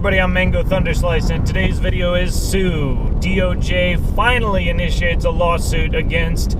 everybody, I'm Mango Thunderslice, and today's video is Sue. DOJ finally initiates a lawsuit against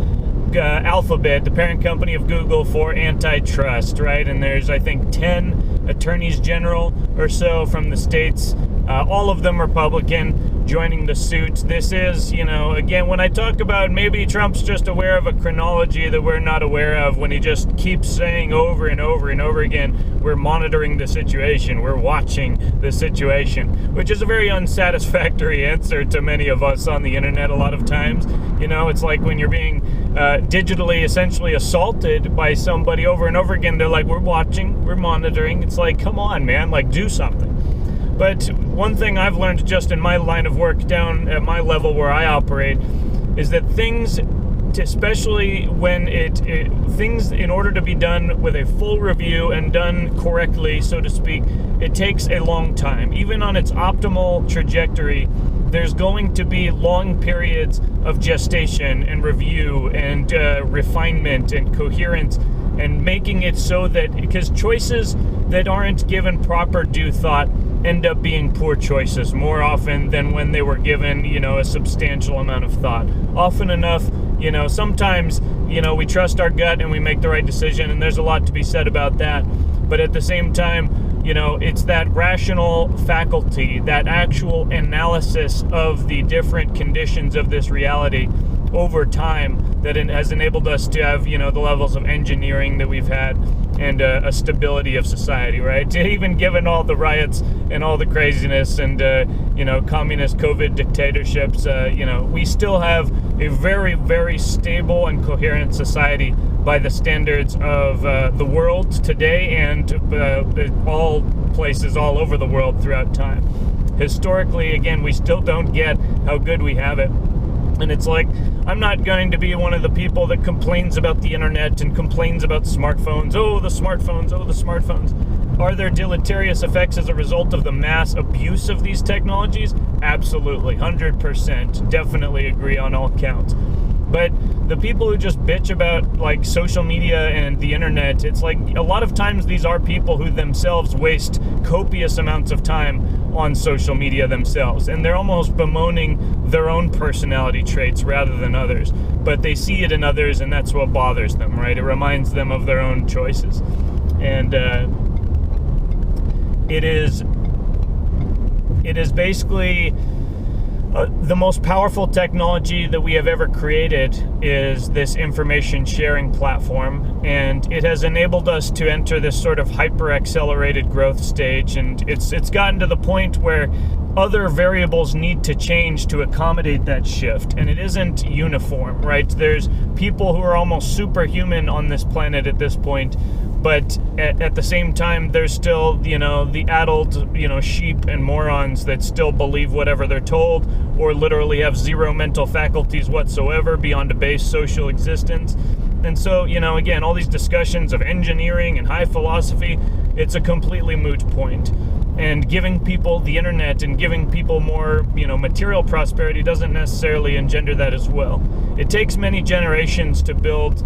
Alphabet, the parent company of Google, for antitrust, right? And there's, I think, 10 attorneys general or so from the states, all of them Republican, joining the suit. This is, again, when I talk about maybe Trump's just aware of a chronology that we're not aware of, when he just keeps saying over and over and over again, we're monitoring the situation, we're watching the situation, which is a very unsatisfactory answer to many of us on the internet a lot of times. It's like when you're being digitally essentially assaulted by somebody over and over again. They're like, we're watching, we're monitoring. It's like, come on, man, like, do something. But one thing I've learned just in my line of work down at my level where I operate is that things, especially when things, in order to be done with a full review and done correctly, so to speak, it takes a long time. Even on its optimal trajectory, there's going to be long periods of gestation and review and refinement and coherence, and making it so that, because choices that aren't given proper due thought end up being poor choices more often than when they were given, a substantial amount of thought. Often enough, sometimes, we trust our gut and we make the right decision, and there's a lot to be said about that. But at the same time, it's that rational faculty, that actual analysis of the different conditions of this reality over time that has enabled us to have, the levels of engineering that we've had and a stability of society, right? Even given all the riots and all the craziness and, communist COVID dictatorships, we still have a very, very stable and coherent society by the standards of the world today and all places all over the world throughout time. Historically, again, we still don't get how good we have it. And it's like, I'm not going to be one of the people that complains about the internet and complains about smartphones. Oh, the smartphones, oh, the smartphones. Are there deleterious effects as a result of the mass abuse of these technologies? Absolutely, 100%. Definitely agree on all counts. But the people who just bitch about, like, social media and the internet, it's like a lot of times these are people who themselves waste copious amounts of time on social media themselves, and they're almost bemoaning their own personality traits rather than others. But they see it in others, and that's what bothers them, right? It reminds them of their own choices. And it is basically the most powerful technology that we have ever created is this information sharing platform, and it has enabled us to enter this sort of hyper-accelerated growth stage, and it's gotten to the point where other variables need to change to accommodate that shift, and it isn't uniform, right? There's people who are almost superhuman on this planet at this point, but at the same time, there's still, the addled, sheep and morons that still believe whatever they're told, or literally have zero mental faculties whatsoever beyond a base social existence. And so, again, all these discussions of engineering and high philosophy, it's a completely moot point. And giving people the internet and giving people more, material prosperity doesn't necessarily engender that as well. It takes many generations to build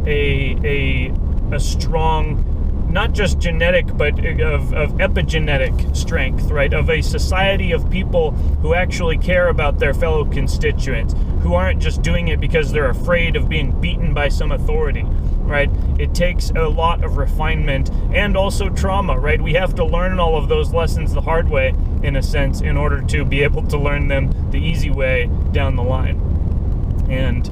a strong, not just genetic, but of epigenetic strength, right? Of a society of people who actually care about their fellow constituents, who aren't just doing it because they're afraid of being beaten by some authority, right? It takes a lot of refinement and also trauma, right? We have to learn all of those lessons the hard way, in a sense, in order to be able to learn them the easy way down the line. And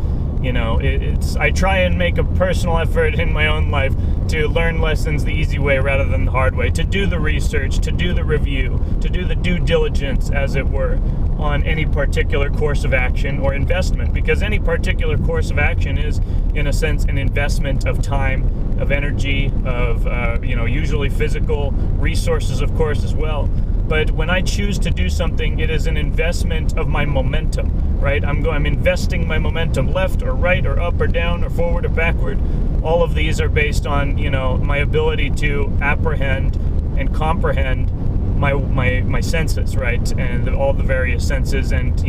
I try and make a personal effort in my own life to learn lessons the easy way rather than the hard way, to do the research, to do the review, to do the due diligence, as it were, on any particular course of action or investment, because any particular course of action is, in a sense, an investment of time, of energy, of, usually physical resources, of course, as well. But when I choose to do something, it is an investment of my momentum, right? I'm investing my momentum left or right or up or down or forward or backward. All of these are based on, my ability to apprehend and comprehend my senses, right? And all the various senses, and,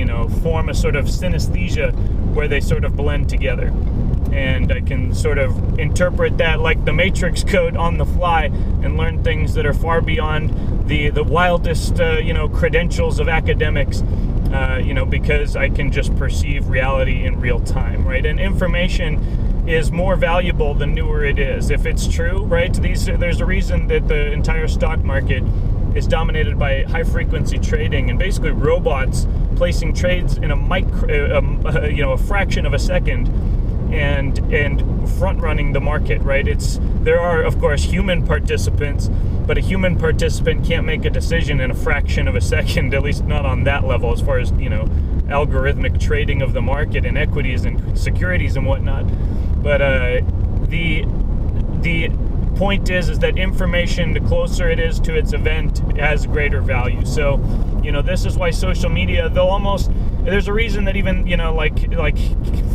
form a sort of synesthesia where they sort of blend together. And I can sort of interpret that like the Matrix code on the fly and learn things that are far beyond the wildest credentials of academics, because I can just perceive reality in real time, right? And information is more valuable the newer it is. If it's true, right? There's a reason that the entire stock market is dominated by high frequency trading and basically robots placing trades in a fraction of a second, and front running the market, right? There are of course human participants, but a human participant can't make a decision in a fraction of a second, at least not on that level, as far as algorithmic trading of the market and equities and securities and whatnot. But the point is that information, the closer it is to its event, has greater value. So this is why social media, there's a reason that even like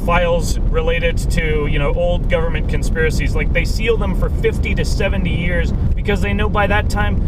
files related to old government conspiracies, like they seal them for 50 to 70 years, because they know by that time,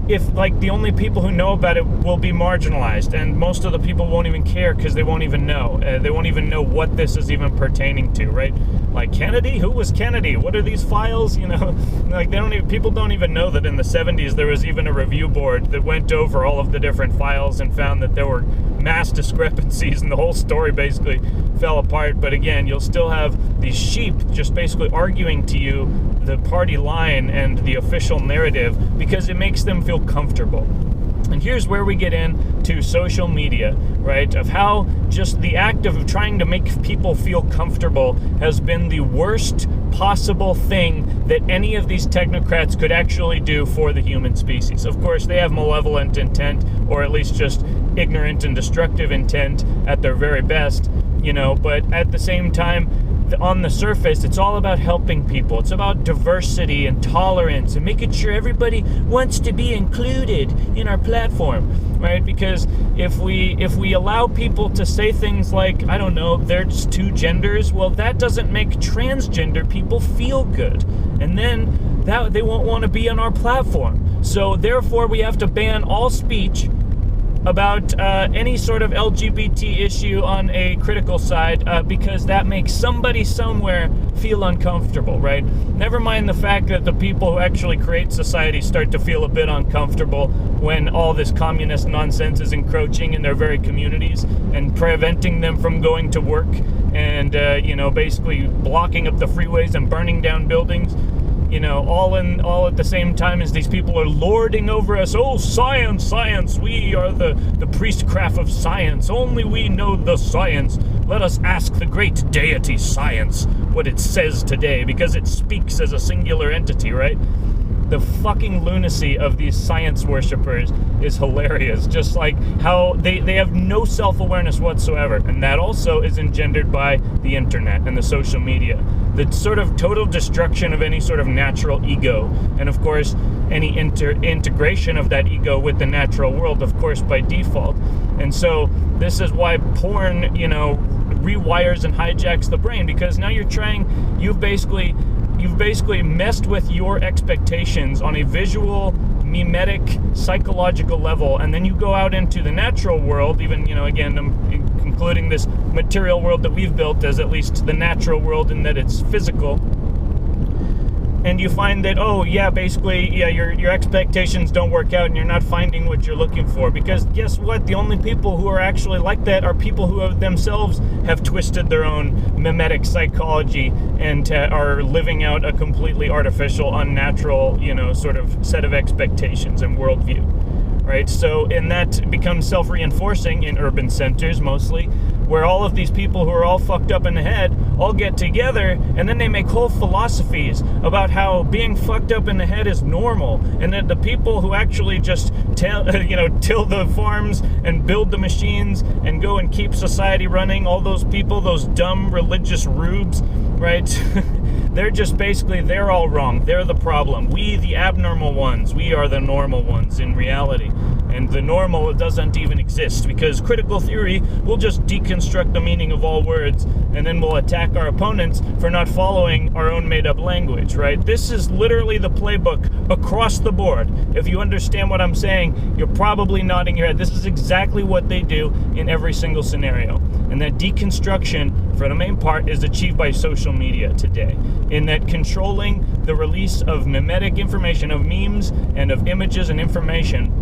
if the only people who know about it will be marginalized, and most of the people won't even care because they won't even know. They won't even know what this is even pertaining to, right? Like Kennedy, who was Kennedy? What are these files? People don't even know that in the 70s there was even a review board that went over all of the different files and found that there were mass discrepancies, and the whole story basically fell apart. But again, you'll still have these sheep just basically arguing to you the party line and the official narrative because it makes them feel comfortable. And here's where we get into social media, right? Of how just the act of trying to make people feel comfortable has been the worst possible thing that any of these technocrats could actually do for the human species. Of course, they have malevolent intent, or at least just ignorant and destructive intent at their very best, but at the same time, on the surface, it's all about helping people. It's about diversity and tolerance and making sure everybody wants to be included in our platform, right? Because if we allow people to say things like, I don't know, there's two genders, well, that doesn't make transgender people feel good. And then they won't want to be on our platform. So therefore, we have to ban all speech about any sort of LGBT issue on a critical side, because that makes somebody somewhere feel uncomfortable, right? Never mind the fact that the people who actually create society start to feel a bit uncomfortable when all this communist nonsense is encroaching in their very communities and preventing them from going to work and, basically blocking up the freeways and burning down buildings. All at the same time as these people are lording over us. Oh, science, we are the priestcraft of science. Only we know the science. Let us ask the great deity science what it says today, because it speaks as a singular entity, right? The fucking lunacy of these science worshippers is hilarious. Just like how they have no self-awareness whatsoever. And that also is engendered by the internet and the social media. The sort of total destruction of any sort of natural ego. And of course, any integration of that ego with the natural world, of course, by default. And so this is why porn, rewires and hijacks the brain, because now you've basically messed with your expectations on a visual, mimetic, psychological level, and then you go out into the natural world, even, again, I'm including this material world that we've built as at least the natural world in that it's physical, and you find that, your expectations don't work out and you're not finding what you're looking for. Because guess what? The only people who are actually like that are people who themselves have twisted their own mimetic psychology and are living out a completely artificial, unnatural, sort of set of expectations and worldview, right? So, and that becomes self-reinforcing in urban centers mostly, where all of these people who are all fucked up in the head all get together, and then they make whole philosophies about how being fucked up in the head is normal, and that the people who actually just till the farms and build the machines and go and keep society running, all those people, those dumb religious rubes, right? They're all wrong. They're the problem. We, the abnormal ones, we are the normal ones in reality. And the normal doesn't even exist, because critical theory will just deconstruct the meaning of all words, and then we'll attack our opponents for not following our own made-up language, right? This is literally the playbook across the board. If you understand what I'm saying, you're probably nodding your head. This is exactly what they do in every single scenario. And that deconstruction, for the main part, is achieved by social media today, in that controlling the release of mimetic information, of memes and of images and information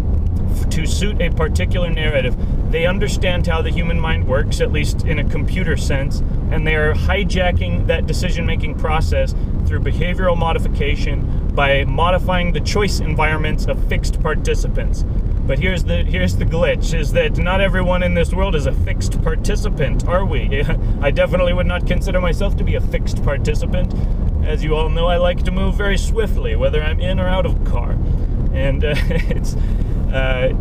to suit a particular narrative. They understand how the human mind works, at least in a computer sense, and they are hijacking that decision-making process through behavioral modification by modifying the choice environments of fixed participants. But here's the glitch, is that not everyone in this world is a fixed participant, are we? I definitely would not consider myself to be a fixed participant. As you all know, I like to move very swiftly, whether I'm in or out of a car. And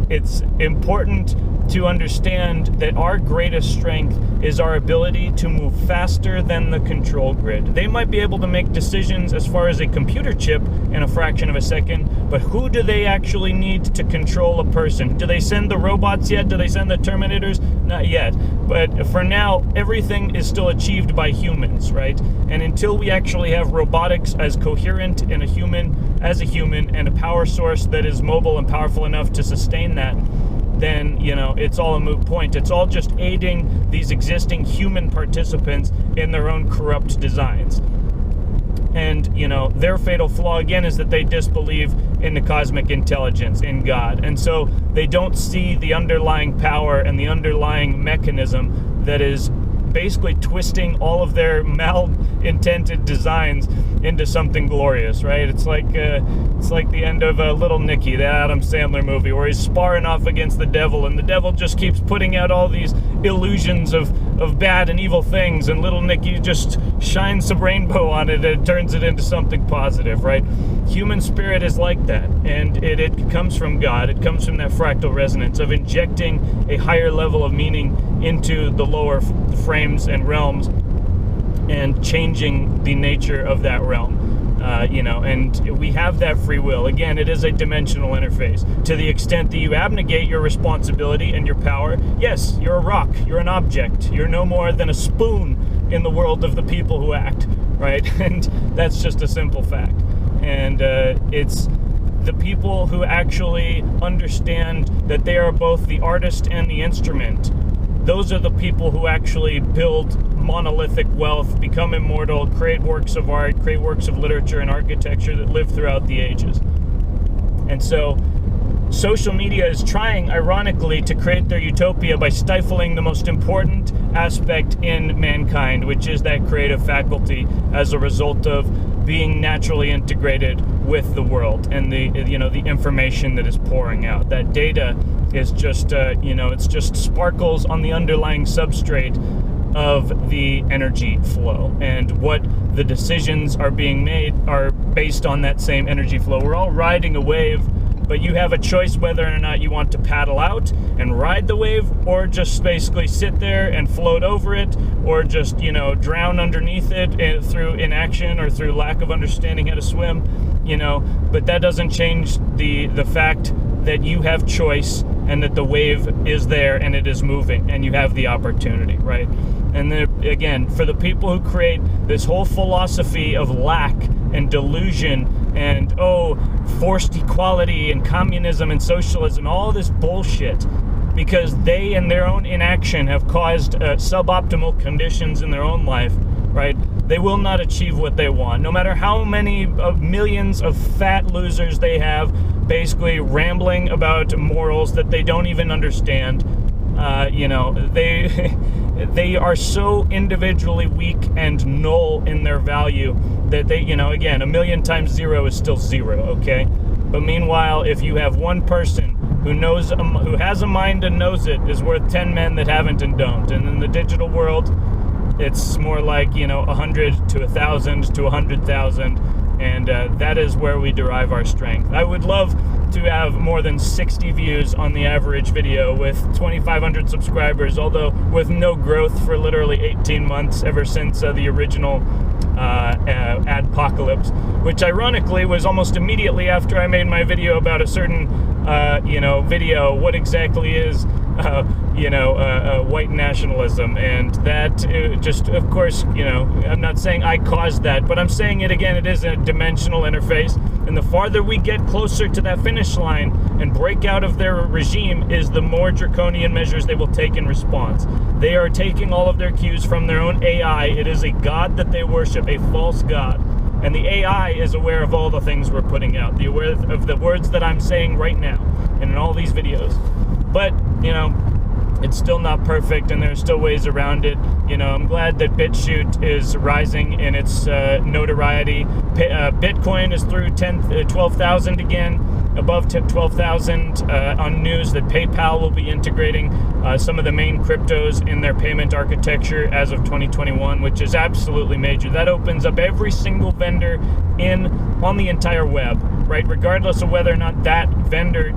it's important to understand that our greatest strength is our ability to move faster than the control grid. They might be able to make decisions as far as a computer chip in a fraction of a second, but who do they actually need to control a person? Do they send the robots yet? Do they send the Terminators? Not yet. But for now, everything is still achieved by humans, right? And until we actually have robotics as coherent in a human, as a human, and a power source that is mobile and powerful enough to sustain that, then, it's all a moot point. It's all just aiding these existing human participants in their own corrupt designs. And, their fatal flaw, again, is that they disbelieve in the cosmic intelligence, in God. And so they don't see the underlying power and the underlying mechanism that is basically twisting all of their mal-intended designs into something glorious, right? It's like the end of Little Nicky, the Adam Sandler movie, where he's sparring off against the devil, and the devil just keeps putting out all these illusions of bad and evil things, and Little Nicky just shines some rainbow on it and turns it into something positive, right? Human spirit is like that, and it comes from God. It comes from that fractal resonance of injecting a higher level of meaning into the lower frames and realms and changing the nature of that realm. And we have that free will. Again, it is a dimensional interface. To the extent that you abnegate your responsibility and your power, yes, you're a rock, you're an object, you're no more than a spoon in the world of the people who act, right? And that's just a simple fact. And it's the people who actually understand that they are both the artist and the instrument. Those are the people who actually build monolithic wealth, become immortal, create works of art, create works of literature and architecture that live throughout the ages. And so social media is trying, ironically, to create their utopia by stifling the most important aspect in mankind, which is that creative faculty, as a result of being naturally integrated with the world and the information that is pouring out. That data is just it's just sparkles on the underlying substrate of the energy flow, and what the decisions are being made are based on that same energy flow. We're all riding a wave, but you have a choice whether or not you want to paddle out and ride the wave, or just basically sit there and float over it, or just drown underneath it through inaction or through lack of understanding how to swim. But that doesn't change the fact that you have choice, and that the wave is there and it is moving, and you have the opportunity, right? And then again, for the people who create this whole philosophy of lack and delusion and forced equality and communism and socialism, all this bullshit, because they in their own inaction have caused suboptimal conditions in their own life, right? They will not achieve what they want, no matter how many millions of fat losers they have basically rambling about morals that they don't even understand. They are so individually weak and null in their value that they, again, 1,000,000 times 0 is still 0, okay? But meanwhile, if you have one person who has a mind and knows it, is worth 10 men that haven't and don't. And in the digital world, it's more like 100 to 1,000 to 100,000, and that is where we derive our strength. I would love to have more than 60 views on the average video with 2,500 subscribers, although with no growth for literally 18 months ever since the original adpocalypse, which ironically was almost immediately after I made my video about a certain video, what exactly is white nationalism, and that just, of course, I'm not saying I caused that, but I'm saying it again, it is a dimensional interface, and the farther we get closer to that finish line and break out of their regime is the more draconian measures they will take in response. They are taking all of their cues from their own AI. It is a god that they worship, a false god. And the AI is aware of all the things we're putting out, the aware of the words that I'm saying right now and in all these videos. But, it's still not perfect, and there's still ways around it. I'm glad that BitChute is rising in its notoriety. Bitcoin is through 12,000 again, above 12,000 on news that PayPal will be integrating some of the main cryptos in their payment architecture as of 2021, which is absolutely major. That opens up every single vendor on the entire web, right? Regardless of whether or not that vendor,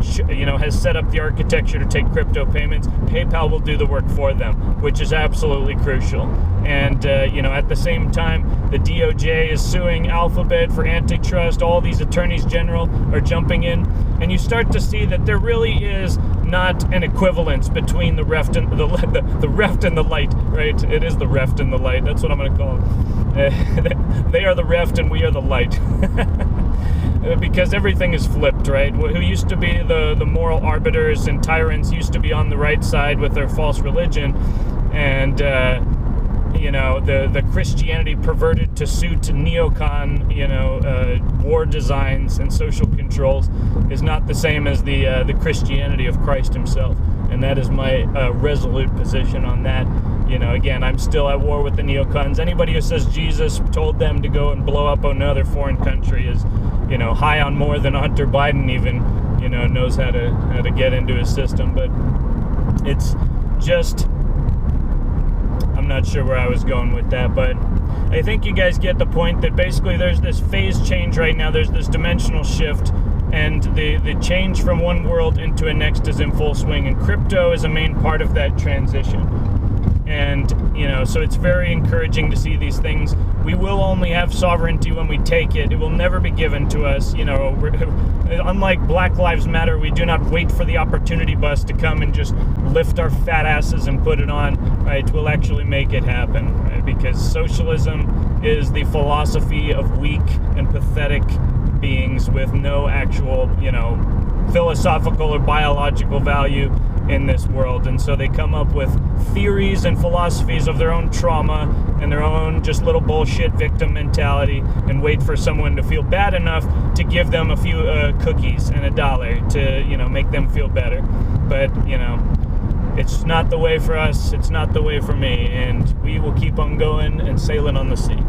has set up the architecture to take crypto payments, PayPal will do the work for them, which is absolutely crucial. And, at the same time, the DOJ is suing Alphabet for antitrust. All these attorneys general are jumping in. And you start to see that there really is not an equivalence between the reft and the reft and the light, right? It is the reft and the light. That's what I'm going to call them. They are the reft and we are the light. Because everything is flipped, right? Who used to be the moral arbiters and tyrants used to be on the right side with their false religion, and the Christianity perverted to suit neocon, war designs and social controls is not the same as the Christianity of Christ himself. And that is my resolute position on that. Again, I'm still at war with the neocons. Anybody who says Jesus told them to go and blow up another foreign country is, high on more than Hunter Biden even, knows how to get into his system. But it's just, I'm not sure where I was going with that, but I think you guys get the point that basically there's this phase change right now. There's this dimensional shift, and the change from one world into a next is in full swing, and crypto is a main part of that transition. And, so it's very encouraging to see these things. We will only have sovereignty when we take it. It will never be given to us. Unlike Black Lives Matter, we do not wait for the opportunity bus to come and just lift our fat asses and put it on, right? We'll actually make it happen, right? Because socialism is the philosophy of weak and pathetic beings with no actual, philosophical or biological value in this world. And so they come up with theories and philosophies of their own trauma and their own just little bullshit victim mentality, and wait for someone to feel bad enough to give them a few cookies and $1 to, make them feel better. But, it's not the way for us. It's not the way for me. And we will keep on going and sailing on the sea.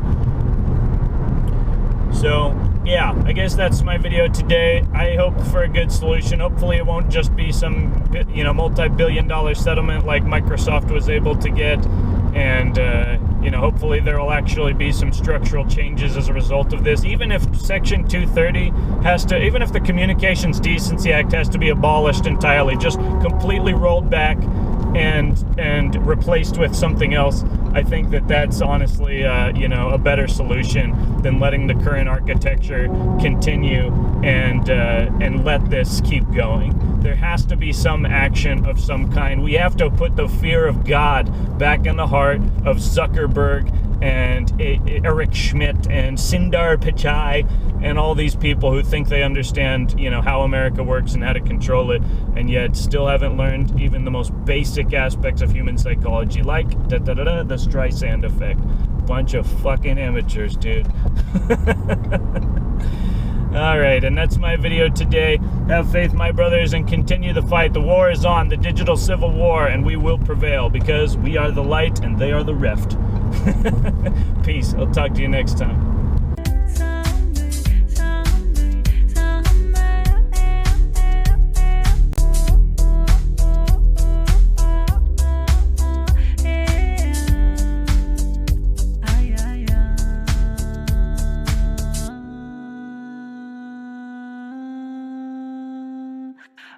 So, yeah, I guess that's my video today. I hope for a good solution. Hopefully it won't just be some, multi-billion-dollar settlement like Microsoft was able to get. And, hopefully there will actually be some structural changes as a result of this. Even if Section 230 even if the Communications Decency Act has to be abolished entirely, just completely rolled back and replaced with something else, I think that's honestly, a better solution than letting the current architecture continue and let this keep going. There has to be some action of some kind. We have to put the fear of God back in the heart of Zuckerberg and Eric Schmidt and Sundar Pichai and all these people who think they understand, how America works and how to control it, and yet still haven't learned even the most basic aspects of human psychology, like the Streisand effect. Bunch of fucking amateurs, dude. Alright, and that's my video today. Have faith, my brothers, and continue the fight. The war is on, the digital civil war, and we will prevail because we are the light and they are the reft. Peace. I'll talk to you next time.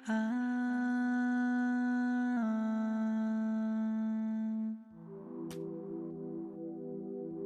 Ah.